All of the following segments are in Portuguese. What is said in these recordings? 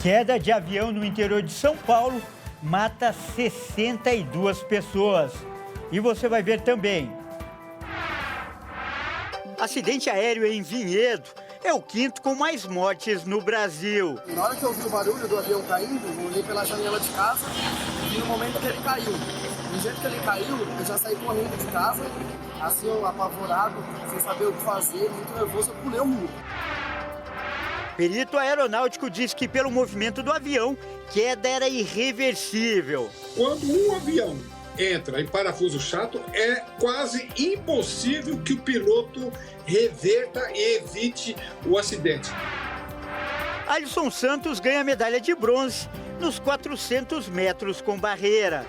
Queda de avião no interior de São Paulo mata 62 pessoas. E você vai ver também. Acidente aéreo em Vinhedo é o quinto com mais mortes no Brasil. Na hora que eu vi o barulho do avião caindo, eu olhei pela janela de casa e no momento que ele caiu. Do jeito que ele caiu, eu já saí correndo de casa, assim, eu apavorado, sem saber o que fazer, muito nervoso, eu pulei o muro. Perito aeronáutico diz que pelo movimento do avião, queda era irreversível. Quando um avião entra em parafuso chato, é quase impossível que o piloto reverta e evite o acidente. Alisson Santos ganha medalha de bronze nos 400 metros com barreira.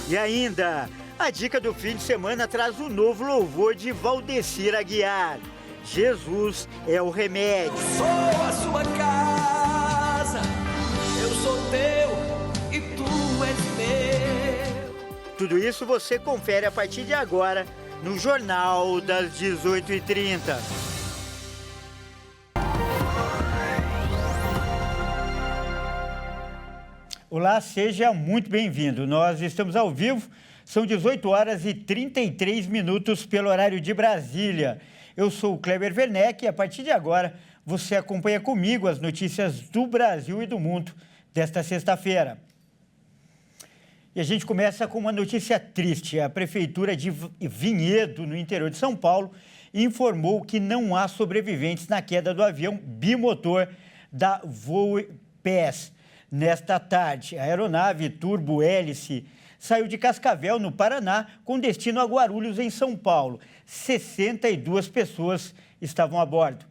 E ainda, a dica do fim de semana traz o novo louvor de Valdecir Aguiar. Jesus é o remédio. Eu sou a sua casa, eu sou teu e tu és meu. Tudo isso você confere a partir de agora no Jornal das 18h30. Olá, seja muito bem-vindo. Nós estamos ao vivo, são 18 horas e 33 minutos pelo horário de Brasília. Eu sou o Kleber Werneck e a partir de agora você acompanha comigo as notícias do Brasil e do mundo desta sexta-feira. E a gente começa com uma notícia triste. A Prefeitura de Vinhedo, no interior de São Paulo, informou que não há sobreviventes na queda do avião bimotor da Voo PES. Nesta tarde, a aeronave turbo-hélice saiu de Cascavel, no Paraná, com destino a Guarulhos, em São Paulo. 62 pessoas estavam a bordo.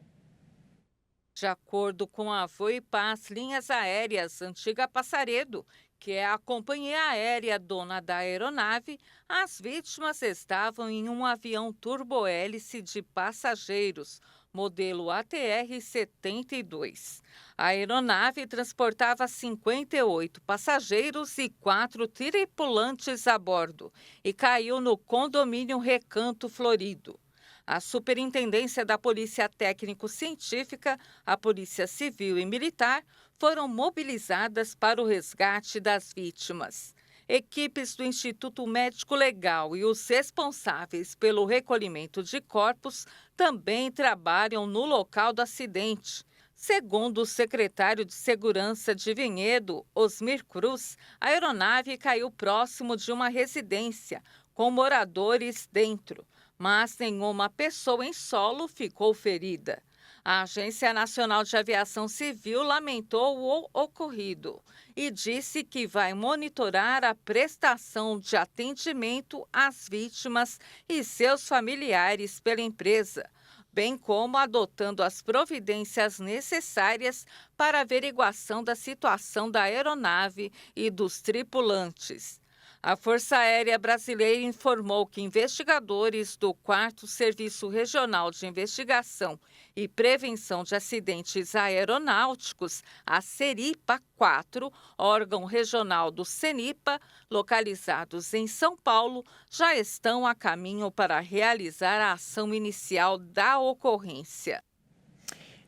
De acordo com a Voipaz Linhas Aéreas Antiga Passaredo, que é a companhia aérea dona da aeronave, as vítimas estavam em um avião turbo-hélice de passageiros, modelo ATR-72. A aeronave transportava 58 passageiros e 4 tripulantes a bordo e caiu no condomínio Recanto Florido. A Superintendência da Polícia Técnico-Científica, a Polícia Civil e Militar foram mobilizadas para o resgate das vítimas. Equipes do Instituto Médico Legal e os responsáveis pelo recolhimento de corpos também trabalham no local do acidente. Segundo o secretário de Segurança de Vinhedo, Osmir Cruz, a aeronave caiu próximo de uma residência, com moradores dentro, mas nenhuma pessoa em solo ficou ferida. A Agência Nacional de Aviação Civil lamentou o ocorrido e disse que vai monitorar a prestação de atendimento às vítimas e seus familiares pela empresa, bem como adotando as providências necessárias para a averiguação da situação da aeronave e dos tripulantes. A Força Aérea Brasileira informou que investigadores do 4º Serviço Regional de Investigação e Prevenção de Acidentes Aeronáuticos, a CERIPA-4, órgão regional do CENIPA, localizados em São Paulo, já estão a caminho para realizar a ação inicial da ocorrência.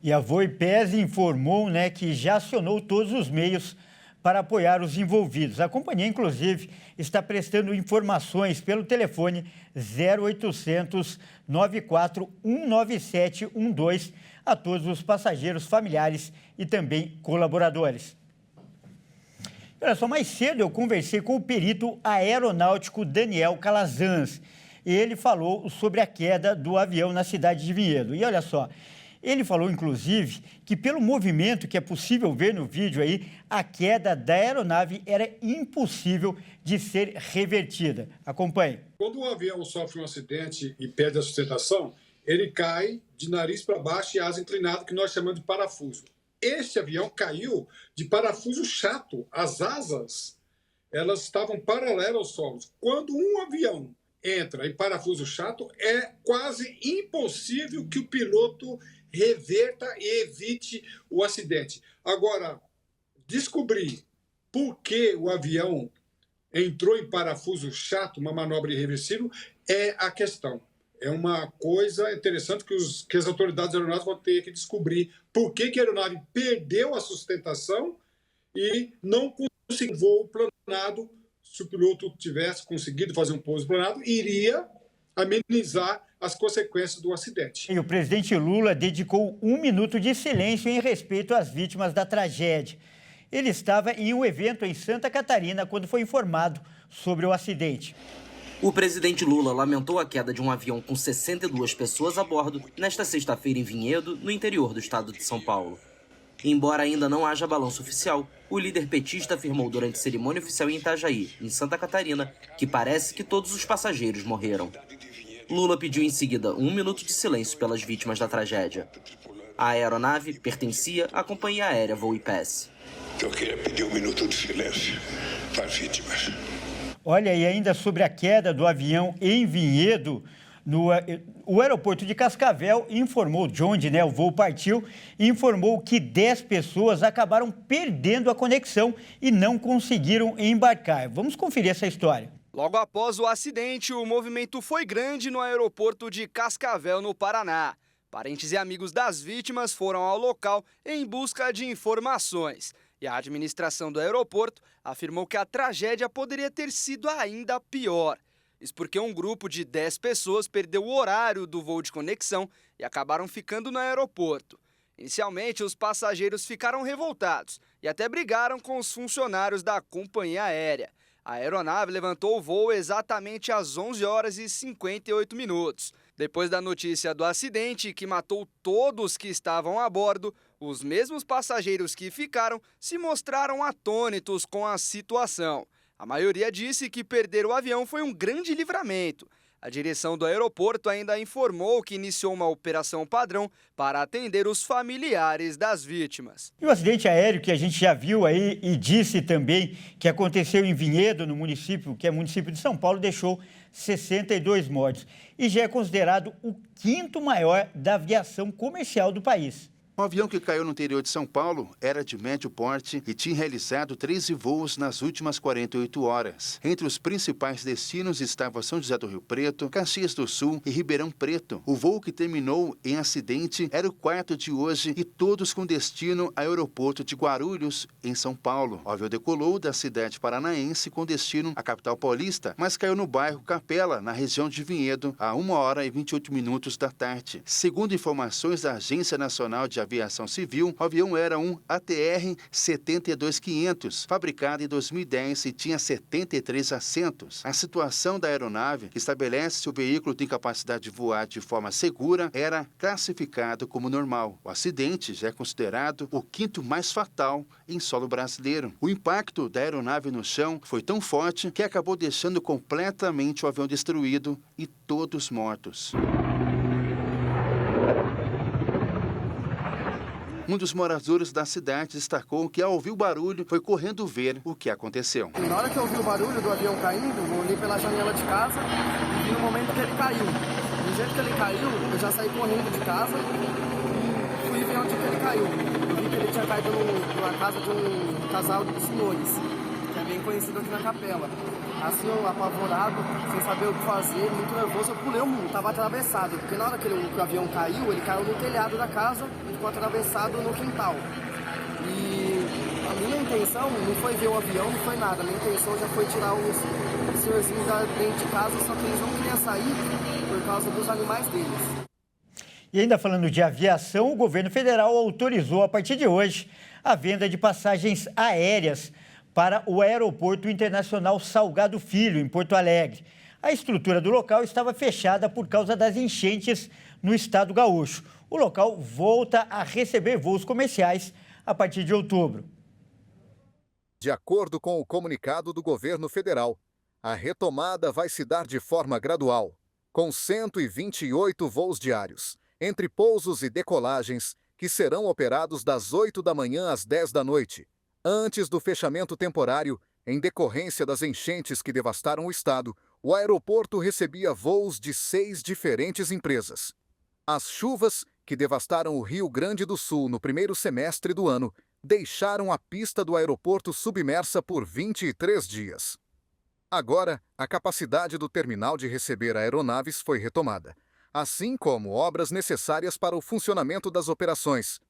E a Voipaz informou, que já acionou todos os meios para apoiar os envolvidos. A companhia, inclusive, está prestando informações pelo telefone 0800 94 197 12 a todos os passageiros, familiares e também colaboradores. Olha só, mais cedo eu conversei com o perito aeronáutico Daniel Calazans. Ele falou sobre a queda do avião na cidade de Vinhedo. E olha só, ele falou, inclusive, que pelo movimento que é possível ver no vídeo aí, a queda da aeronave era impossível de ser revertida. Acompanhe. Quando o avião sofre um acidente e perde a sustentação, ele cai de nariz para baixo e asa inclinada, que nós chamamos de parafuso. Este avião caiu de parafuso chato. As asas, elas estavam paralelas aos solos. Quando um avião entra em parafuso chato, é quase impossível que o piloto reverta e evite o acidente. Agora, descobrir por que o avião entrou em parafuso chato, uma manobra irreversível, é a questão. É uma coisa interessante que as autoridades aeronáuticas vão ter que descobrir por que a aeronave perdeu a sustentação e não conseguiu voo planado. Se o piloto tivesse conseguido fazer um pouso planado, iria amenizar as consequências do acidente. E o presidente Lula dedicou 1 minuto de silêncio em respeito às vítimas da tragédia. Ele estava em um evento em Santa Catarina quando foi informado sobre o acidente. O presidente Lula lamentou a queda de um avião com 62 pessoas a bordo nesta sexta-feira em Vinhedo, no interior do estado de São Paulo. Embora ainda não haja balanço oficial, o líder petista afirmou durante cerimônia oficial em Itajaí, em Santa Catarina, que parece que todos os passageiros morreram. Lula pediu em seguida 1 minuto de silêncio pelas vítimas da tragédia. A aeronave pertencia à companhia aérea Voo e Pass. Eu queria pedir 1 minuto de silêncio para as vítimas. Olha, e ainda sobre a queda do avião em Vinhedo, o aeroporto de Cascavel informou, de onde o voo partiu, informou que 10 pessoas acabaram perdendo a conexão e não conseguiram embarcar. Vamos conferir essa história. Logo após o acidente, o movimento foi grande no aeroporto de Cascavel, no Paraná. Parentes e amigos das vítimas foram ao local em busca de informações. E a administração do aeroporto afirmou que a tragédia poderia ter sido ainda pior. Isso porque um grupo de 10 pessoas perdeu o horário do voo de conexão e acabaram ficando no aeroporto. Inicialmente, os passageiros ficaram revoltados e até brigaram com os funcionários da companhia aérea. A aeronave levantou o voo exatamente às 11 horas e 58 minutos. Depois da notícia do acidente, que matou todos que estavam a bordo, os mesmos passageiros que ficaram se mostraram atônitos com a situação. A maioria disse que perder o avião foi um grande livramento. A direção do aeroporto ainda informou que iniciou uma operação padrão para atender os familiares das vítimas. E o acidente aéreo que a gente já viu aí e disse também que aconteceu em Vinhedo, no município, que é município de São Paulo, deixou 62 mortos e já é considerado o 5º maior da aviação comercial do país. O avião que caiu no interior de São Paulo era de médio porte e tinha realizado 13 voos nas últimas 48 horas. Entre os principais destinos estavam São José do Rio Preto, Caxias do Sul e Ribeirão Preto. O voo que terminou em acidente era o 4º de hoje e todos com destino ao aeroporto de Guarulhos, em São Paulo. O avião decolou da cidade paranaense com destino à capital paulista, mas caiu no bairro Capela, na região de Vinhedo, a 1 hora e 28 minutos da tarde. Segundo informações da Agência Nacional de Aviação Civil, o avião era um ATR 72-500, fabricado em 2010 e tinha 73 assentos. A situação da aeronave, que estabelece se o veículo tem capacidade de voar de forma segura, era classificado como normal. O acidente já é considerado o 5º mais fatal em solo brasileiro. O impacto da aeronave no chão foi tão forte que acabou deixando completamente o avião destruído e todos mortos. Um dos moradores da cidade destacou que, ao ouvir o barulho, foi correndo ver o que aconteceu. Na hora que eu ouvi o barulho do avião caindo, eu olhei pela janela de casa e vi no momento que ele caiu. Do jeito que ele caiu, eu já saí correndo de casa e fui ver onde que ele caiu. Eu vi que ele tinha caído na casa de um casal de senhores, que é bem conhecido aqui na Capela. Assim, eu apavorado, sem saber o que fazer, muito nervoso, eu pulei o muro, estava atravessado. Porque na hora que o avião caiu, ele caiu no telhado da casa e ficou atravessado no quintal. E a minha intenção não foi ver o avião, não foi nada. A minha intenção já foi tirar os senhorzinhos da dentro de casa, só que eles não queriam sair por causa dos animais deles. E ainda falando de aviação, o governo federal autorizou, a partir de hoje, a venda de passagens aéreas para o Aeroporto Internacional Salgado Filho, em Porto Alegre. A estrutura do local estava fechada por causa das enchentes no estado gaúcho. O local volta a receber voos comerciais a partir de outubro. De acordo com o comunicado do governo federal, a retomada vai se dar de forma gradual, com 128 voos diários, entre pousos e decolagens, que serão operados das 8 da manhã às 10 da noite. Antes do fechamento temporário, em decorrência das enchentes que devastaram o estado, o aeroporto recebia voos de 6 diferentes empresas. As chuvas, que devastaram o Rio Grande do Sul no primeiro semestre do ano, deixaram a pista do aeroporto submersa por 23 dias. Agora, a capacidade do terminal de receber aeronaves foi retomada. assim como obras necessárias para o funcionamento das operações.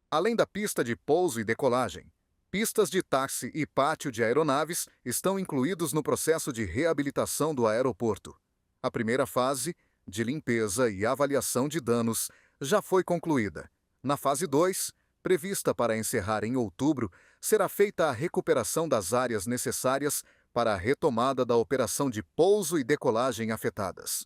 Além da pista de pouso e decolagem, pistas de táxi e pátio de aeronaves estão incluídos no processo de reabilitação do aeroporto. A primeira fase, de limpeza e avaliação de danos, já foi concluída. Na fase 2, prevista para encerrar em outubro, será feita a recuperação das áreas necessárias para a retomada da operação de pouso e decolagem afetadas.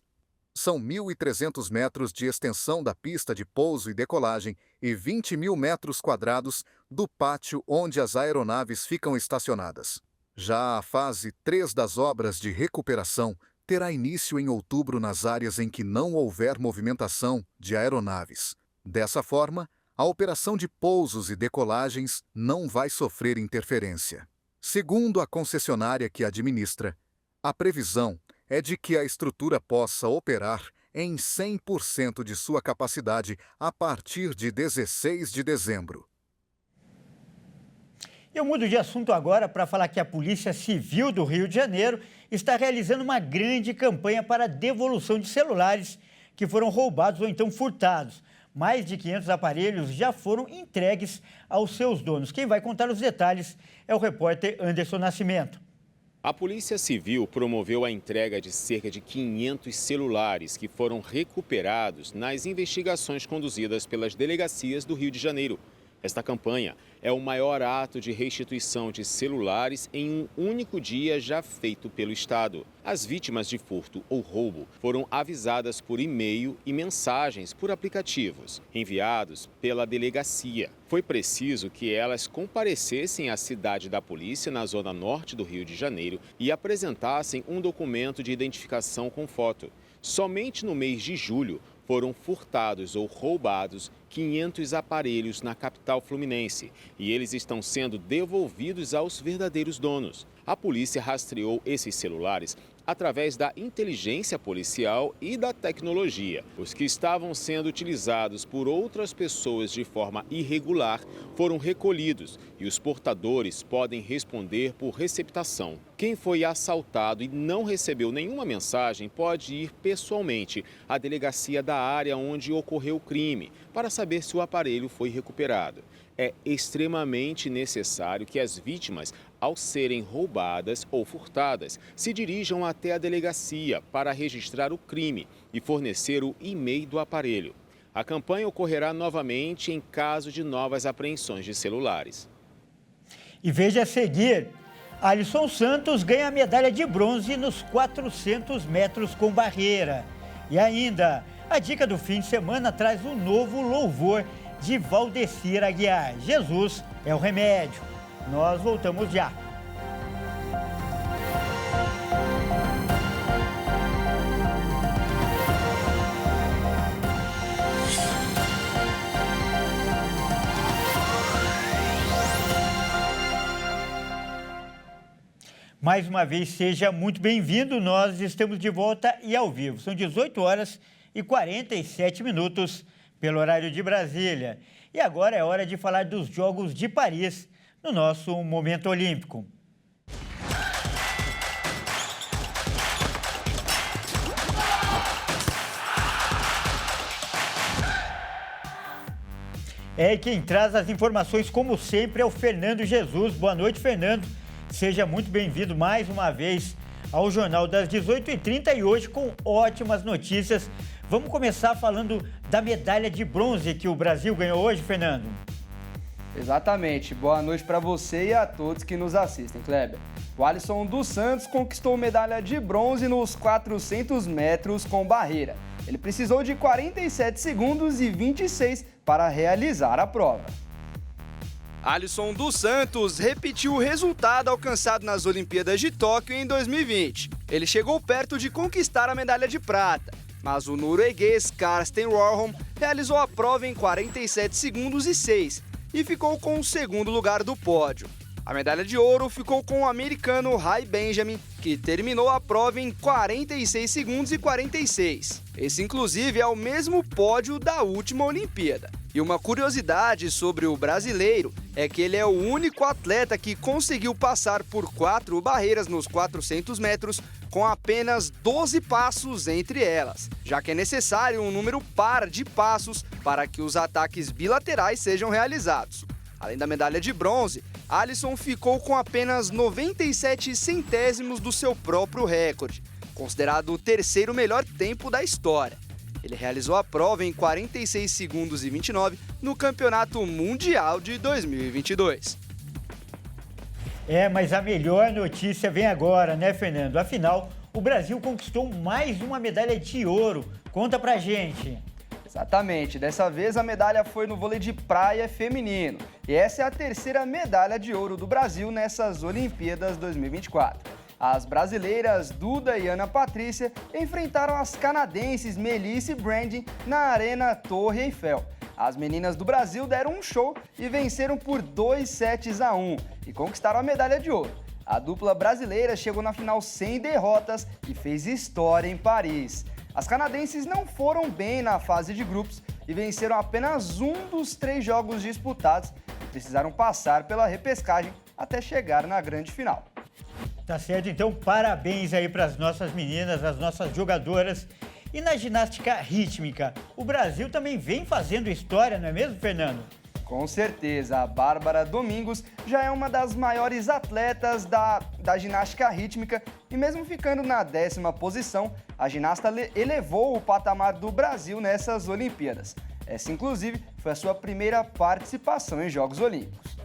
São 1.300 metros de extensão da pista de pouso e decolagem e 20.000 metros quadrados do pátio onde as aeronaves ficam estacionadas. Já a fase 3 das obras de recuperação terá início em outubro nas áreas em que não houver movimentação de aeronaves. Dessa forma, a operação de pousos e decolagens não vai sofrer interferência. Segundo a concessionária que administra, a previsão é de que a estrutura possa operar em 100% de sua capacidade a partir de 16 de dezembro. Eu mudo de assunto agora para falar que a Polícia Civil do Rio de Janeiro está realizando uma grande campanha para a devolução de celulares que foram roubados ou então furtados. Mais de 500 aparelhos já foram entregues aos seus donos. Quem vai contar os detalhes é o repórter Anderson Nascimento. A Polícia Civil promoveu a entrega de cerca de 500 celulares que foram recuperados nas investigações conduzidas pelas delegacias do Rio de Janeiro. Esta campanha é o maior ato de restituição de celulares em um único dia já feito pelo Estado. As vítimas de furto ou roubo foram avisadas por e-mail e mensagens por aplicativos, enviados pela delegacia. Foi preciso que elas comparecessem à cidade da polícia na zona norte do Rio de Janeiro e apresentassem um documento de identificação com foto. Somente no mês de julho foram furtados ou roubados 500 aparelhos na capital fluminense e eles estão sendo devolvidos aos verdadeiros donos. A polícia rastreou esses celulares através da inteligência policial e da tecnologia. Os que estavam sendo utilizados por outras pessoas de forma irregular foram recolhidos e os portadores podem responder por receptação. Quem foi assaltado e não recebeu nenhuma mensagem pode ir pessoalmente à delegacia da área onde ocorreu o crime para saber se o aparelho foi recuperado. É extremamente necessário que as vítimas, ao serem roubadas ou furtadas, se dirijam até a delegacia para registrar o crime e fornecer o e-mail do aparelho. A campanha ocorrerá novamente em caso de novas apreensões de celulares. E veja a seguir, Alisson Santos ganha a medalha de bronze nos 400 metros com barreira. E ainda, a dica do fim de semana traz um novo louvor de Valdecir Aguiar. Jesus é o remédio. Nós voltamos já. Mais uma vez, seja muito bem-vindo. Nós estamos de volta e ao vivo. São 18 horas e 47 minutos pelo horário de Brasília. E agora é hora de falar dos Jogos de Paris, no nosso Momento Olímpico. E quem traz as informações, como sempre, é o Fernando Jesus. Boa noite, Fernando. Seja muito bem-vindo mais uma vez ao Jornal das 18h30 e hoje com ótimas notícias. Vamos começar falando da medalha de bronze que o Brasil ganhou hoje, Fernando. Exatamente. Boa noite para você e a todos que nos assistem, Kleber. O Alisson dos Santos conquistou medalha de bronze nos 400 metros com barreira. Ele precisou de 47 segundos e 26 para realizar a prova. Alisson dos Santos repetiu o resultado alcançado nas Olimpíadas de Tóquio em 2020. Ele chegou perto de conquistar a medalha de prata, mas o norueguês Karsten Warholm realizou a prova em 47 segundos e 6 e ficou com o segundo lugar do pódio. A medalha de ouro ficou com o americano Rai Benjamin, que terminou a prova em 46 segundos e 46. Esse, inclusive, é o mesmo pódio da última Olimpíada. E uma curiosidade sobre o brasileiro é que ele é o único atleta que conseguiu passar por 4 barreiras nos 400 metros com apenas 12 passos entre elas, já que é necessário um número par de passos para que os ataques bilaterais sejam realizados. Além da medalha de bronze, Alisson ficou com apenas 97 centésimos do seu próprio recorde, considerado o terceiro melhor tempo da história. Ele realizou a prova em 46 segundos e 29 no Campeonato Mundial de 2022. Mas a melhor notícia vem agora, né, Fernando? Afinal, o Brasil conquistou mais uma medalha de ouro. Conta pra gente. Exatamente, dessa vez a medalha foi no vôlei de praia feminino. E essa é a terceira medalha de ouro do Brasil nessas Olimpíadas 2024. As brasileiras Duda e Ana Patrícia enfrentaram as canadenses Melissa e Brandon na Arena Torre Eiffel. As meninas do Brasil deram um show e venceram por 2-1 e conquistaram a medalha de ouro. A dupla brasileira chegou na final sem derrotas e fez história em Paris. As canadenses não foram bem na fase de grupos e venceram apenas um dos 3 jogos disputados e precisaram passar pela repescagem até chegar na grande final. Tá certo, então parabéns aí para as nossas meninas, as nossas jogadoras. E na ginástica rítmica, o Brasil também vem fazendo história, não é mesmo, Fernando? Com certeza, a Bárbara Domingos já é uma das maiores atletas da ginástica rítmica e mesmo ficando na 10ª posição, a ginasta elevou o patamar do Brasil nessas Olimpíadas. Essa, inclusive, foi a sua primeira participação em Jogos Olímpicos.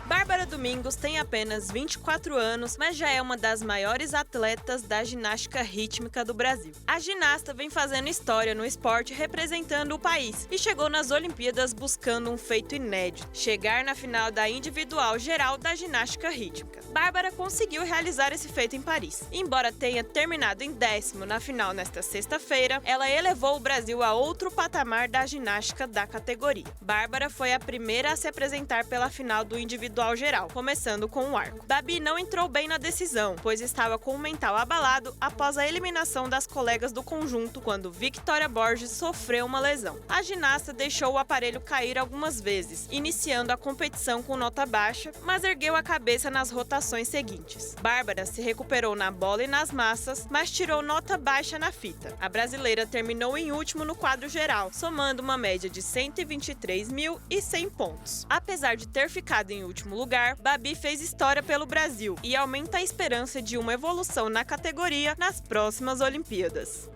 Bárbara Domingos tem apenas 24 anos, mas já é uma das maiores atletas da ginástica rítmica do Brasil. A ginasta vem fazendo história no esporte representando o país e chegou nas Olimpíadas buscando um feito inédito, chegar na final da individual geral da ginástica rítmica. Bárbara conseguiu realizar esse feito em Paris. Embora tenha terminado em 10º na final nesta sexta-feira, ela elevou o Brasil a outro patamar da ginástica da categoria. Bárbara foi a primeira a se apresentar pela final do individual geral, começando com o arco. Babi não entrou bem na decisão, pois estava com o mental abalado após a eliminação das colegas do conjunto quando Victoria Borges sofreu uma lesão. A ginasta deixou o aparelho cair algumas vezes, iniciando a competição com nota baixa, mas ergueu a cabeça nas rotações seguintes. Bárbara se recuperou na bola e nas massas, mas tirou nota baixa na fita. A brasileira terminou em último no quadro geral, somando uma média de 123.100 pontos. Apesar de ter ficado em último lugar, Babi fez história pelo Brasil e aumenta a esperança de uma evolução na categoria nas próximas Olimpíadas.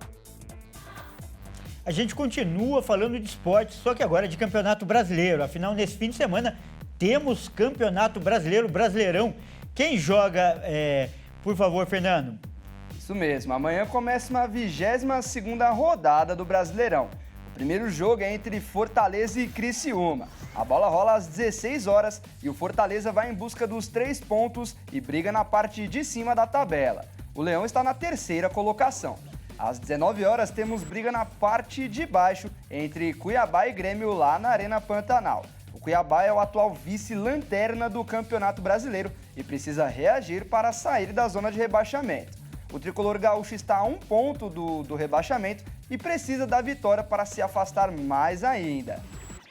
A gente continua falando de esporte, só que agora é de Campeonato Brasileiro. Afinal, nesse fim de semana, temos Campeonato Brasileiro, Brasileirão. Quem joga, por favor, Fernando? Isso mesmo, amanhã começa uma 22ª rodada do Brasileirão. O primeiro jogo é entre Fortaleza e Criciúma. A bola rola às 16 horas e o Fortaleza vai em busca dos 3 pontos e briga na parte de cima da tabela. O Leão está na 3ª colocação. Às 19 horas temos briga na parte de baixo entre Cuiabá e Grêmio lá na Arena Pantanal. O Cuiabá é o atual vice-lanterna do Campeonato Brasileiro e precisa reagir para sair da zona de rebaixamento. O tricolor gaúcho está a 1 ponto do rebaixamento e precisa da vitória para se afastar mais ainda.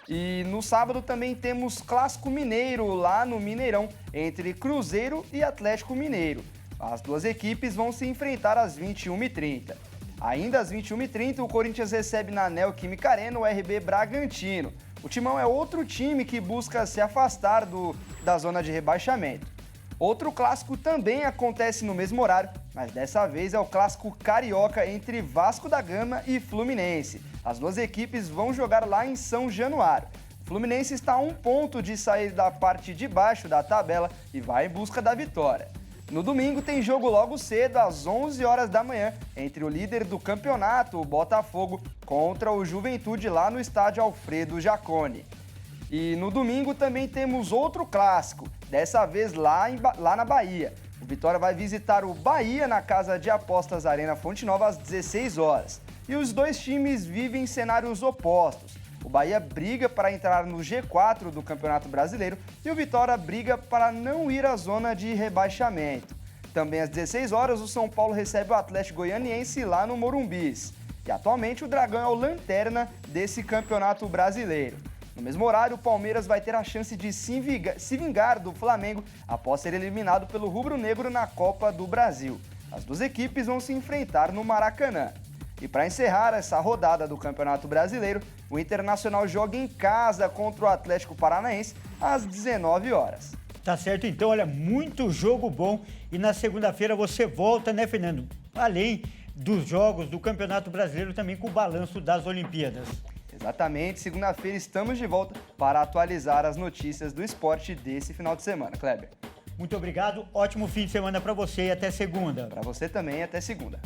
E no sábado também temos Clássico Mineiro lá no Mineirão, entre Cruzeiro e Atlético Mineiro. As duas equipes vão se enfrentar às 21h30. Ainda às 21h30, o Corinthians recebe na Neoquímica Arena o RB Bragantino. O Timão é outro time que busca se afastar da zona de rebaixamento. Outro clássico também acontece no mesmo horário, mas dessa vez é o clássico carioca entre Vasco da Gama e Fluminense. As duas equipes vão jogar lá em São Januário. O Fluminense está a 1 ponto de sair da parte de baixo da tabela e vai em busca da vitória. No domingo tem jogo logo cedo, às 11 horas da manhã, entre o líder do campeonato, o Botafogo, contra o Juventude lá no estádio Alfredo Jaconi. E no domingo também temos outro clássico, dessa vez lá na Bahia. O Vitória vai visitar o Bahia na Casa de Apostas Arena Fonte Nova às 16 horas. E os dois times vivem cenários opostos. O Bahia briga para entrar no G4 do Campeonato Brasileiro e o Vitória briga para não ir à zona de rebaixamento. Também às 16 horas, o São Paulo recebe o Atlético Goianiense lá no Morumbis. E atualmente o Dragão é o lanterna desse Campeonato Brasileiro. No mesmo horário, o Palmeiras vai ter a chance de se vingar do Flamengo após ser eliminado pelo rubro-negro na Copa do Brasil. As duas equipes vão se enfrentar no Maracanã. E para encerrar essa rodada do Campeonato Brasileiro, o Internacional joga em casa contra o Atlético Paranaense às 19 horas. Tá certo, então, olha, muito jogo bom. E na segunda-feira você volta, né, Fernando? Além dos jogos do Campeonato Brasileiro, também com o balanço das Olimpíadas. Exatamente, segunda-feira estamos de volta para atualizar as notícias do esporte desse final de semana, Kleber. Muito obrigado, ótimo fim de semana para você e até segunda. Para você também, até segunda.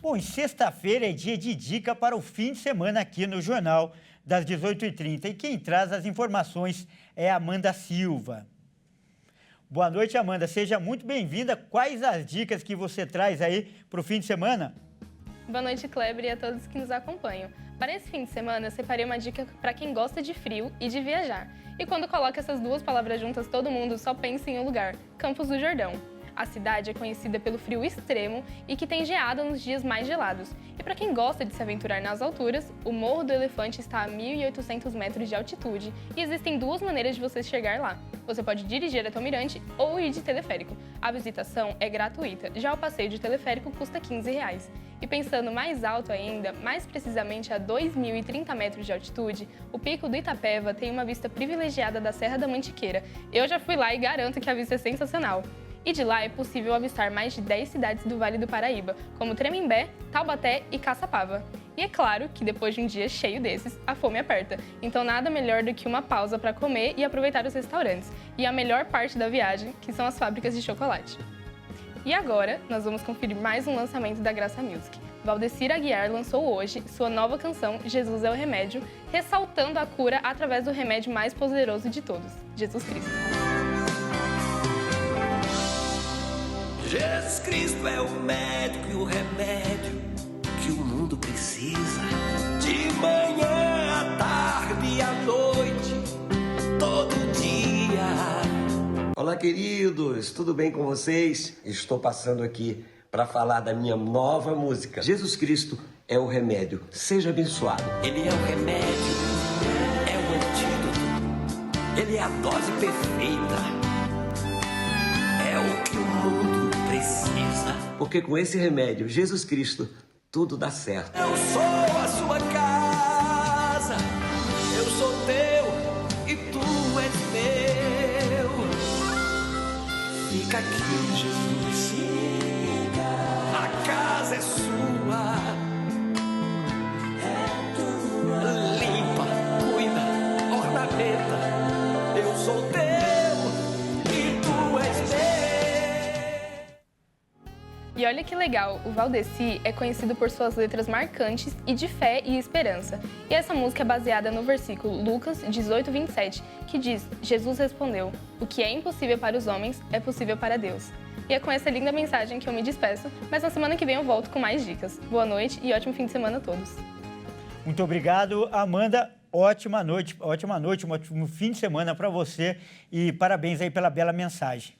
Bom, e sexta-feira é dia de dica para o fim de semana aqui no Jornal das 18h30. E quem traz as informações é a Amanda Silva. Boa noite, Amanda. Seja muito bem-vinda. Quais as dicas que você traz aí para o fim de semana? Boa noite, Kleber, e a todos que nos acompanham. Para esse fim de semana, eu separei uma dica para quem gosta de frio e de viajar. E quando coloca essas duas palavras juntas, todo mundo só pensa em um lugar: Campos do Jordão. A cidade é conhecida pelo frio extremo e que tem geada nos dias mais gelados. E para quem gosta de se aventurar nas alturas, o Morro do Elefante está a 1.800 metros de altitude e existem duas maneiras de você chegar lá. Você pode dirigir até o mirante ou ir de teleférico. A visitação é gratuita, já o passeio de teleférico custa R$ 15. E pensando mais alto ainda, mais precisamente a 2.030 metros de altitude, o Pico do Itapeva tem uma vista privilegiada da Serra da Mantiqueira. Eu já fui lá e garanto que a vista é sensacional. E de lá é possível avistar mais de 10 cidades do Vale do Paraíba, como Tremembé, Taubaté e Caçapava. E é claro que depois de um dia cheio desses, a fome aperta. Então nada melhor do que uma pausa para comer e aproveitar os restaurantes. E a melhor parte da viagem, que são as fábricas de chocolate. E agora, nós vamos conferir mais um lançamento da Graça Music. Valdecir Aguiar lançou hoje sua nova canção Jesus é o Remédio, ressaltando a cura através do remédio mais poderoso de todos, Jesus Cristo. Jesus Cristo é o médico e o remédio que o mundo precisa. De manhã, à tarde e à noite, todo dia. Olá, queridos, tudo bem com vocês? Estou passando aqui para falar da minha nova música. Jesus Cristo é o remédio. Seja abençoado. Ele é o remédio, é o antídoto. Ele é a dose perfeita. É o que o mundo precisa. Porque com esse remédio, Jesus Cristo, tudo dá certo. Eu sou a sua casa, eu sou teu e tu és meu. Fica aqui, Jesus. A casa é sua. É tua. Limpa, cuida, ornamenta. Eu sou teu e tu és meu. E olha que legal, o Valdeci é conhecido por suas letras marcantes e de fé e esperança. E essa música é baseada no versículo Lucas 18:27, que diz: Jesus respondeu, o que é impossível para os homens é possível para Deus. E é com essa linda mensagem que eu me despeço, mas na semana que vem eu volto com mais dicas. Boa noite e ótimo fim de semana a todos. Muito obrigado, Amanda. Ótima noite, um ótimo fim de semana para você e parabéns aí pela bela mensagem.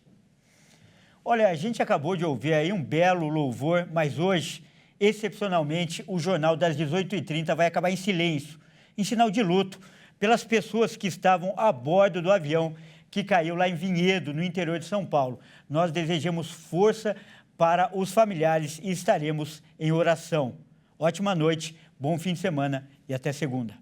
Olha, a gente acabou de ouvir aí um belo louvor, mas hoje, excepcionalmente, o Jornal das 18h30 vai acabar em silêncio, em sinal de luto, pelas pessoas que estavam a bordo do avião que caiu lá em Vinhedo, no interior de São Paulo. Nós desejamos força para os familiares e estaremos em oração. Ótima noite, bom fim de semana e até segunda.